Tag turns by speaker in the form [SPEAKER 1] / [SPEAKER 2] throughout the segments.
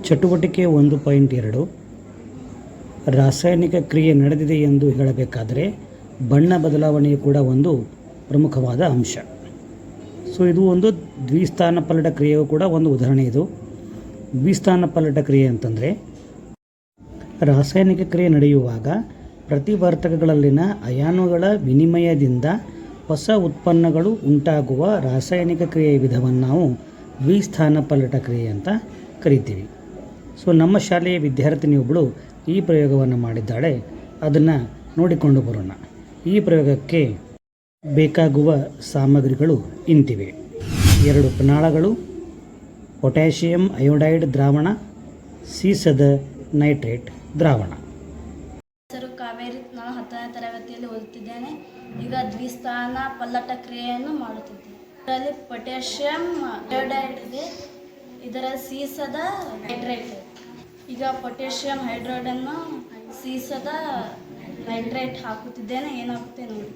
[SPEAKER 1] ಚಟುವಟಿಕೆ 1.2 ರಾಸಾಯನಿಕ ಕ್ರಿಯೆ ನಡೆದಿದೆ ಎಂದು ಹೇಳಬೇಕಾದರೆ ಬಣ್ಣ ಬದಲಾವಣೆಯು ಕೂಡ ಒಂದು ಪ್ರಮುಖವಾದ ಅಂಶ. ಸೊ ಇದು ಒಂದು ದ್ವಿಸ್ಥಾನ ಪಲ್ಲಟ ಕ್ರಿಯೆಯು ಕೂಡ ಒಂದು ಉದಾಹರಣೆ. ಇದು ದ್ವಿಸ್ಥಾನ ಪಲ್ಲಟ ಕ್ರಿಯೆ ಅಂತಂದರೆ ರಾಸಾಯನಿಕ ಕ್ರಿಯೆ ನಡೆಯುವಾಗ ಪ್ರತಿವರ್ತಕಗಳಲ್ಲಿನ ಅಯಾನುಗಳ ವಿನಿಮಯದಿಂದ ಹೊಸ ಉತ್ಪನ್ನಗಳು ಉಂಟಾಗುವ ರಾಸಾಯನಿಕ ಕ್ರಿಯೆಯ ವಿಧವನ್ನು ನಾವು ದ್ವಿಸ್ಥಾನ ಪಲ್ಲಟ ಕ್ರಿಯೆ ಅಂತ ಕರಿತೀವಿ. ಸೊ ನಮ್ಮ ಶಾಲೆಯ ವಿದ್ಯಾರ್ಥಿನಿಯೊಬ್ಬಳು ಈ ಪ್ರಯೋಗವನ್ನು ಮಾಡಿದ್ದಾಳೆ. ಅದನ್ನು ನೋಡಿಕೊಂಡು ಬರೋಣ. ಈ ಪ್ರಯೋಗಕ್ಕೆ ಬೇಕಾಗುವ ಸಾಮಗ್ರಿಗಳು ಇಂತಿವೆ: 2 ಫೆನಾಲಗಳು, ಪೊಟ್ಯಾಷಿಯಂ ಅಯೋಡೈಡ್ ದ್ರಾವಣ, ಸೀಸದ ನೈಟ್ರೇಟ್ ದ್ರಾವಣ.
[SPEAKER 2] ಹೆಸರು ಕಾವೇರಿ. ನಾನು 10ನೇ ತರಗತಿಯಲ್ಲಿ ಓದುತ್ತಿದ್ದೇನೆ. ಈಗ ದ್ವಿಸ್ಥಾನ ಪಲ್ಲಟ ಕ್ರಿಯೆಯನ್ನು ಮಾಡುತ್ತಿದ್ದೇನೆ. ಇದರಲ್ಲಿ ಪೊಟ್ಯಾಷಿಯಂ ಅಯೋಡೈಡ್ ಇದೆ, ಇದರ ಸೀಸದ ನೈಟ್ರೇಟ್. ಈಗ ಪೊಟ್ಯಾಷಿಯಂ ಹೈಡ್ರೈಡನ್ನು ಸೀಸದ ನೈಟ್ರೇಟ್ ಹಾಕುತ್ತಿದ್ದೇನೆ. ಏನಾಗುತ್ತೆ ನೋಡಿ.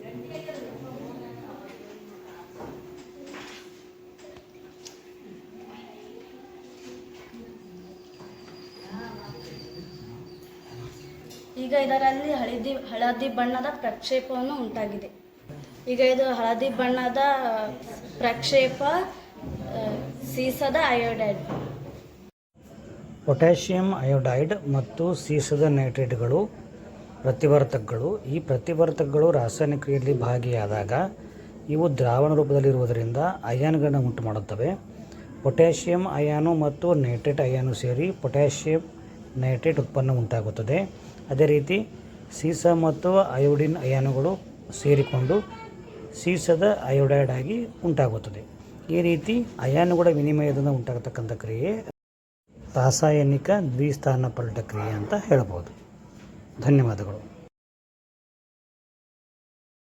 [SPEAKER 2] ಈಗ ಇದರಲ್ಲಿ ಹಳದಿ ಬಣ್ಣದ ಪ್ರಕ್ಷೇಪವನ್ನು ಉಂಟಾಗಿದೆ. ಈಗ ಇದು ಹಳದಿ ಬಣ್ಣದ ಪ್ರಕ್ಷೇಪ ಸೀಸದ ಅಯೋಡೈಡ್.
[SPEAKER 1] ಪೊಟ್ಯಾಷಿಯಂ ಅಯೋಡೈಡ್ ಮತ್ತು ಸೀಸದ ನೈಟ್ರೇಟ್ಗಳು ಪ್ರತಿವರ್ತಕಗಳು. ಈ ಪ್ರತಿವರ್ತಕಗಳು ರಾಸಾಯನಿಕ ಕ್ರಿಯೆಯಲ್ಲಿ ಭಾಗಿಯಾದಾಗ ಇವು ದ್ರಾವಣ ರೂಪದಲ್ಲಿರುವುದರಿಂದ ಅಯಾನುಗಳನ್ನು ಉಂಟು ಮಾಡುತ್ತವೆ. ಪೊಟ್ಯಾಷಿಯಂ ಅಯಾನು ಮತ್ತು ನೈಟ್ರೇಟ್ ಅಯಾನು ಸೇರಿ ಪೊಟ್ಯಾಷಿಯಂ ನೈಟ್ರೇಟ್ ಉತ್ಪನ್ನ ಉಂಟಾಗುತ್ತದೆ. ಅದೇ ರೀತಿ ಸೀಸ ಮತ್ತು ಅಯೋಡಿನ್ ಅಯಾನುಗಳು ಸೇರಿಕೊಂಡು ಸೀಸದ ಅಯೋಡೈಡ್ ಆಗಿ ಉಂಟಾಗುತ್ತದೆ. ಈ ರೀತಿ ಅಯಾನುಗಳ ವಿನಿಮಯದಿಂದ ಉಂಟಾಗತಕ್ಕಂಥ ಕ್ರಿಯೆ ರಾಸಾಯನಿಕ ದ್ವಿಸ್ಥಾನ ಪಲ್ಲಟ ಕ್ರಿಯೆ ಅಂತ ಹೇಳಬಹುದು. ಧನ್ಯವಾದಗಳು.